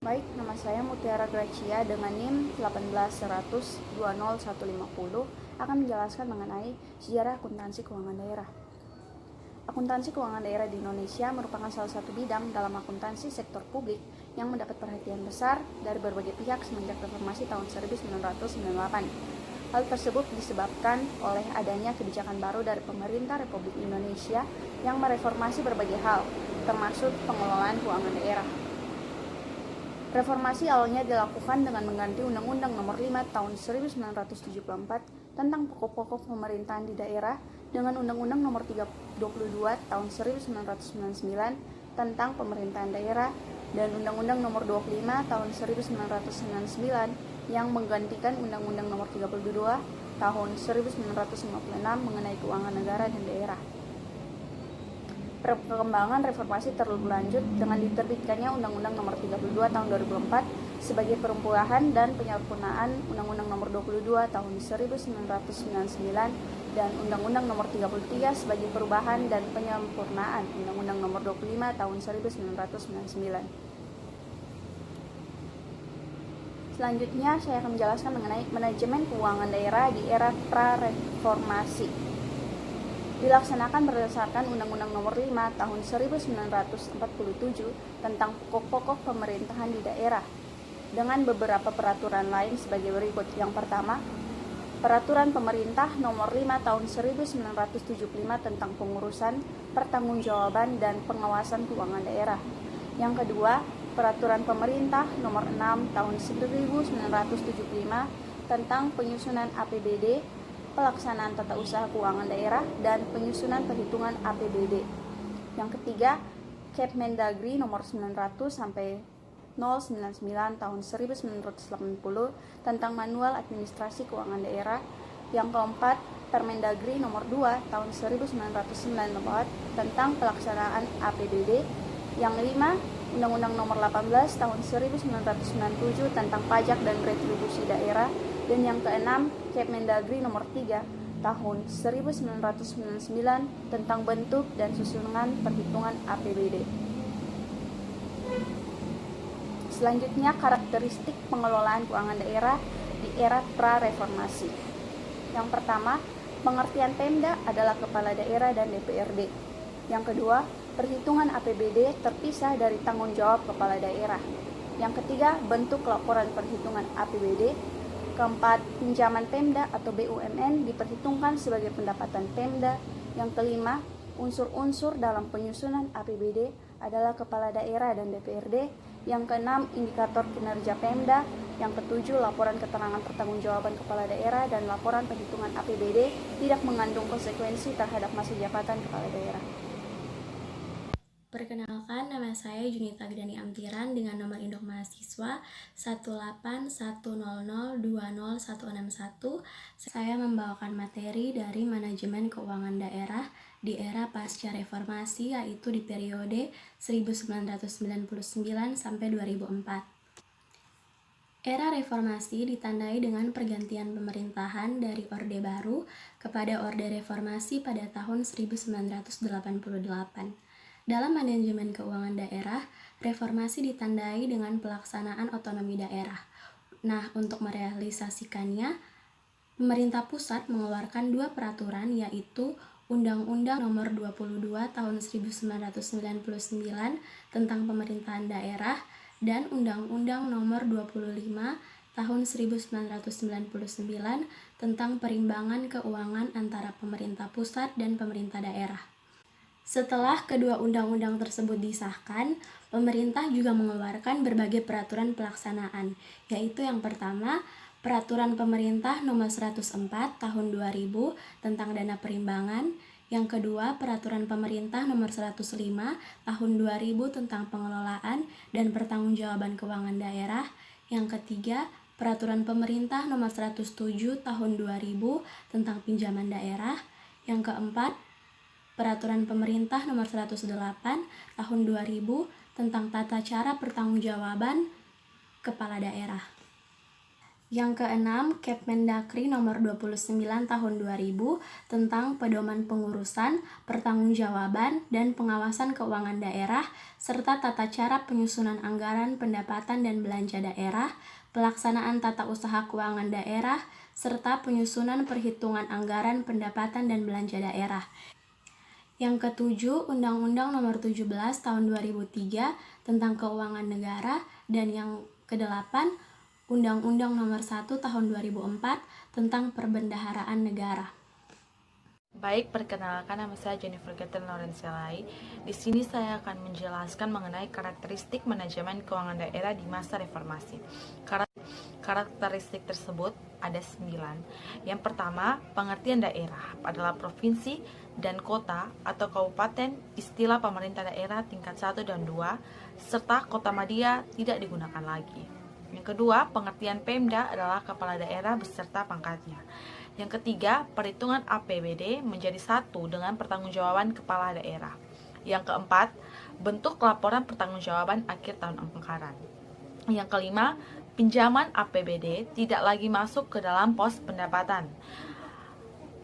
Baik, nama saya Mutiara Gracia dengan NIM 18100200150 akan menjelaskan mengenai sejarah akuntansi keuangan daerah. Akuntansi keuangan daerah di Indonesia merupakan salah satu bidang dalam akuntansi sektor publik yang mendapat perhatian besar dari berbagai pihak semenjak reformasi tahun 1998. Hal tersebut disebabkan oleh adanya kebijakan baru dari pemerintah Republik Indonesia yang mereformasi berbagai hal, termasuk pengelolaan keuangan daerah. Reformasi awalnya dilakukan dengan mengganti Undang-Undang Nomor 5 Tahun 1974 tentang pokok-pokok pemerintahan di daerah dengan Undang-Undang Nomor 22 Tahun 1999 tentang pemerintahan daerah dan Undang-Undang Nomor 25 Tahun 1999 yang menggantikan Undang-Undang Nomor 32 Tahun 1956 mengenai keuangan negara dan daerah. Perkembangan reformasi terus berlanjut dengan diterbitkannya Undang-Undang Nomor 32 Tahun 2004 sebagai perubahan dan penyempurnaan Undang-Undang Nomor 22 Tahun 1999 dan Undang-Undang Nomor 33 sebagai perubahan dan penyempurnaan Undang-Undang Nomor 25 Tahun 1999. Selanjutnya saya akan menjelaskan mengenai manajemen keuangan daerah di era pra-reformasi. Dilaksanakan berdasarkan Undang-Undang Nomor 5 Tahun 1947 tentang pokok-pokok pemerintahan di daerah dengan beberapa peraturan lain sebagai berikut. Yang pertama, Peraturan Pemerintah Nomor 5 Tahun 1975 tentang pengurusan, pertanggungjawaban dan pengawasan keuangan daerah. Yang kedua, Peraturan Pemerintah Nomor 6 Tahun 1975 tentang penyusunan APBD, pelaksanaan tata usaha keuangan daerah, dan penyusunan perhitungan APBD. Yang ketiga, Kepmendagri nomor 900 sampai 099 tahun 1980 tentang manual administrasi keuangan daerah. Yang keempat, Permendagri nomor 2 tahun 1994 tentang pelaksanaan APBD. Yang lima, Undang-Undang nomor 18 tahun 1997 tentang pajak dan retribusi daerah. Dan yang keenam, Kepmendagri nomor 3 tahun 1999 tentang bentuk dan susunan perhitungan APBD. Selanjutnya, karakteristik pengelolaan keuangan daerah di era pra-reformasi. Yang pertama, pengertian Pemda adalah kepala daerah dan DPRD. Yang kedua, perhitungan APBD terpisah dari tanggung jawab kepala daerah. Yang ketiga, bentuk laporan perhitungan APBD. Keempat, pinjaman Pemda atau BUMN diperhitungkan sebagai pendapatan Pemda. Yang kelima, unsur-unsur dalam penyusunan APBD adalah kepala daerah dan DPRD. Yang keenam, indikator kinerja Pemda. Yang ketujuh, laporan keterangan pertanggungjawaban kepala daerah dan laporan perhitungan APBD tidak mengandung konsekuensi terhadap masa jabatan kepala daerah. Perkenalkan, nama saya Junita Gidani Amtiran dengan nomor induk mahasiswa 18100200161. Saya membawakan materi dari manajemen keuangan daerah di era pasca reformasi, yaitu di periode 1999 sampai 2004. Era reformasi ditandai dengan pergantian pemerintahan dari Orde Baru kepada Orde Reformasi pada tahun 1988. Dalam manajemen keuangan daerah, reformasi ditandai dengan pelaksanaan otonomi daerah. Nah, untuk merealisasikannya, pemerintah pusat mengeluarkan dua peraturan, yaitu Undang-Undang Nomor 22 Tahun 1999 tentang pemerintahan daerah dan Undang-Undang Nomor 25 Tahun 1999 tentang perimbangan keuangan antara pemerintah pusat dan pemerintah daerah. Setelah kedua undang-undang tersebut disahkan, pemerintah juga mengeluarkan berbagai peraturan pelaksanaan, yaitu yang pertama, Peraturan Pemerintah Nomor 104 Tahun 2000 tentang dana perimbangan. Yang kedua, Peraturan Pemerintah Nomor 105 Tahun 2000 tentang pengelolaan dan pertanggungjawaban keuangan daerah. Yang ketiga, Peraturan Pemerintah Nomor 107 Tahun 2000 tentang pinjaman daerah. Yang keempat, Peraturan Pemerintah Nomor 108 Tahun 2000 tentang tata cara pertanggungjawaban kepala daerah. Yang keenam, Kepmendagri nomor 29 tahun 2000 tentang pedoman pengurusan, pertanggungjawaban, dan pengawasan keuangan daerah, serta tata cara penyusunan anggaran pendapatan dan belanja daerah, pelaksanaan tata usaha keuangan daerah, serta penyusunan perhitungan anggaran pendapatan dan belanja daerah. Yang ketujuh, Undang-Undang nomor 17 tahun 2003 tentang keuangan negara, dan yang kedelapan, Undang-Undang nomor 1 tahun 2004 tentang perbendaharaan negara. Baik, perkenalkan, nama saya Jennifer Gaten Laurensialai. Di sini saya akan menjelaskan mengenai karakteristik manajemen keuangan daerah di masa reformasi. Karakteristik tersebut ada 9. Yang pertama, pengertian daerah adalah provinsi dan kota atau kabupaten, istilah pemerintah daerah tingkat 1 dan 2, serta kota madya tidak digunakan lagi. Yang kedua, pengertian Pemda adalah kepala daerah beserta pangkatnya. Yang ketiga, perhitungan APBD menjadi satu dengan pertanggungjawaban kepala daerah. Yang keempat, bentuk laporan pertanggungjawaban akhir tahun anggaran. Yang kelima, pinjaman APBD tidak lagi masuk ke dalam pos pendapatan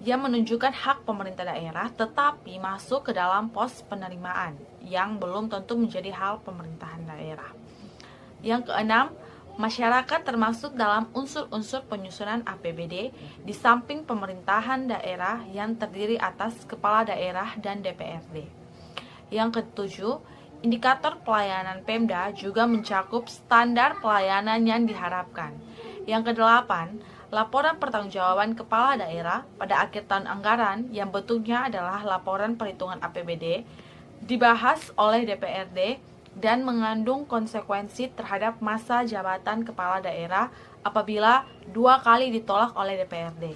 yang menunjukkan hak pemerintah daerah, tetapi masuk ke dalam pos penerimaan yang belum tentu menjadi hal pemerintahan daerah. Yang keenam, masyarakat termasuk dalam unsur-unsur penyusunan APBD di samping pemerintahan daerah yang terdiri atas kepala daerah dan DPRD. Yang ketujuh, indikator pelayanan Pemda juga mencakup standar pelayanan yang diharapkan. Yang kedelapan, laporan pertanggungjawaban kepala daerah pada akhir tahun anggaran yang bentuknya adalah laporan perhitungan APBD dibahas oleh DPRD dan mengandung konsekuensi terhadap masa jabatan kepala daerah apabila 2 kali ditolak oleh DPRD.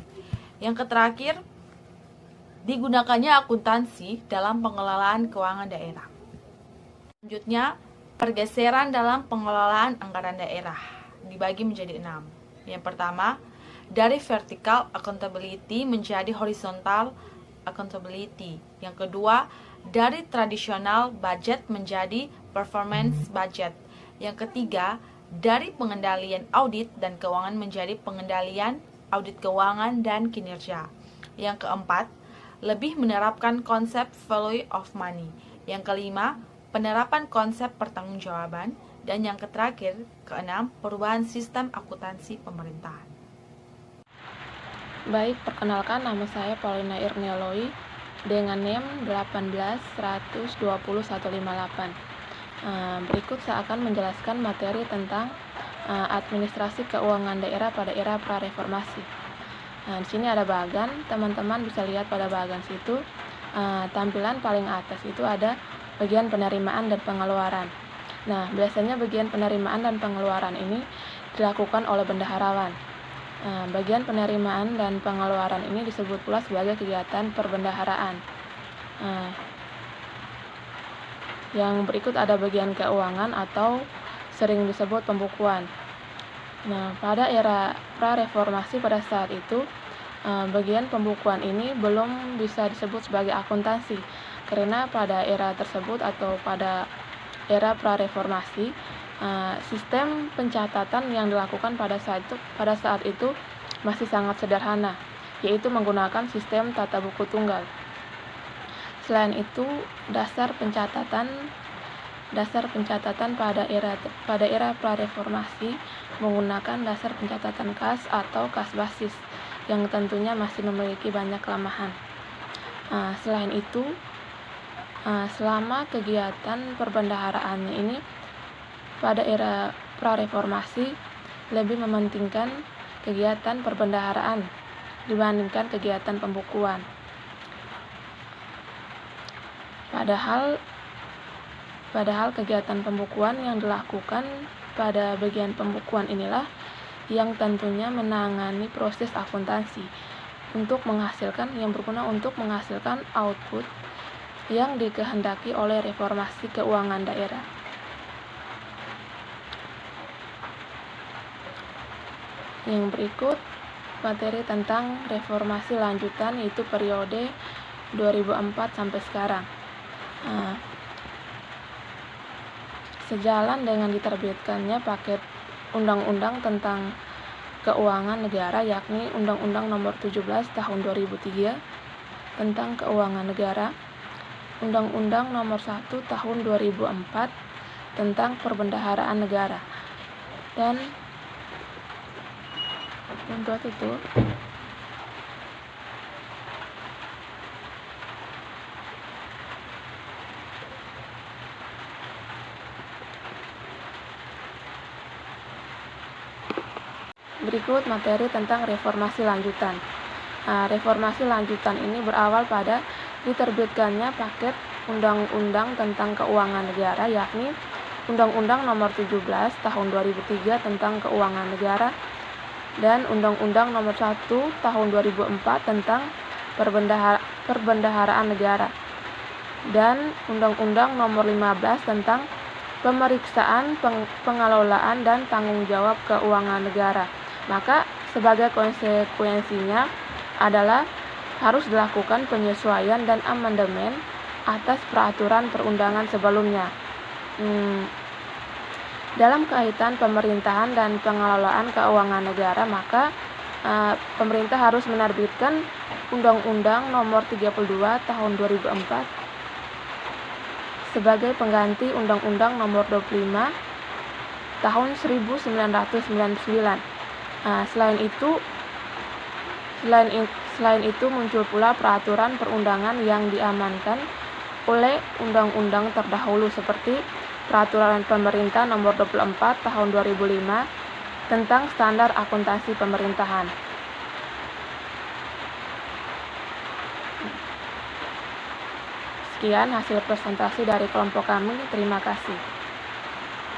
Yang terakhir, digunakannya akuntansi dalam pengelolaan keuangan daerah. Selanjutnya, pergeseran dalam pengelolaan anggaran daerah dibagi menjadi 6. Yang pertama, dari vertical accountability menjadi horizontal accountability. Yang kedua, dari tradisional budget menjadi performance budget. Yang ketiga, dari pengendalian audit dan keuangan menjadi pengendalian audit keuangan dan kinerja. Yang keempat, lebih menerapkan konsep value of money. Yang kelima, penerapan konsep pertanggungjawaban. Dan yang terakhir, keenam, perubahan sistem akuntansi pemerintahan. Baik, perkenalkan, nama saya Paulina Irnialoi dengan NIM 18.120.158. Berikut saya akan menjelaskan materi tentang administrasi keuangan daerah pada era prareformasi. Di sini ada bagan, teman-teman bisa lihat pada bagan situ tampilan paling atas itu ada bagian penerimaan dan pengeluaran. Nah, biasanya bagian penerimaan dan pengeluaran ini dilakukan oleh bendaharawan. Bagian penerimaan dan pengeluaran ini disebut pula sebagai kegiatan perbendaharaan. Yang berikut ada bagian keuangan atau sering disebut pembukuan. Nah, pada era prareformasi pada saat itu, bagian pembukuan ini belum bisa disebut sebagai akuntansi, karena pada era tersebut atau pada era prareformasi, sistem pencatatan yang dilakukan pada saat itu masih sangat sederhana, yaitu menggunakan sistem tata buku tunggal. Selain itu, dasar pencatatan pada era prareformasi menggunakan dasar pencatatan kas atau kas basis yang tentunya masih memiliki banyak kelemahan. Selain itu, selama kegiatan perbendaharaannya ini pada era prareformasi lebih mementingkan kegiatan perbendaharaan dibandingkan kegiatan pembukuan. Padahal kegiatan pembukuan yang dilakukan pada bagian pembukuan inilah yang tentunya menangani proses akuntansi yang berguna untuk menghasilkan output yang dikehendaki oleh reformasi keuangan daerah. Yang berikut materi tentang reformasi lanjutan, yaitu periode 2004 sampai sekarang. Sejalan dengan diterbitkannya paket undang-undang tentang keuangan negara, yakni Undang-Undang Nomor 17 Tahun 2003 tentang Keuangan Negara, Undang-Undang Nomor 1 Tahun 2004 tentang Perbendaharaan Negara, dan untuk itu berikut materi tentang reformasi lanjutan. Reformasi lanjutan ini berawal pada diterbitkannya paket undang-undang tentang keuangan negara, yakni Undang-Undang Nomor 17 Tahun 2003 tentang Keuangan Negara dan Undang-Undang Nomor 1 Tahun 2004 tentang Perbendaharaan Negara dan Undang-Undang Nomor 15 tentang Pemeriksaan, Pengelolaan dan Tanggung Jawab Keuangan Negara. Maka sebagai konsekuensinya adalah harus dilakukan penyesuaian dan amandemen atas peraturan perundangan sebelumnya. Dalam kaitan pemerintahan dan pengelolaan keuangan negara, maka pemerintah harus menerbitkan Undang-Undang Nomor 32 Tahun 2004 sebagai pengganti Undang-Undang Nomor 25 Tahun 1999. Selain itu muncul pula peraturan perundangan yang diamankan oleh undang-undang terdahulu seperti Peraturan Pemerintah Nomor 24 Tahun 2005 tentang Standar Akuntansi Pemerintahan. Sekian hasil presentasi dari kelompok kami. Terima kasih.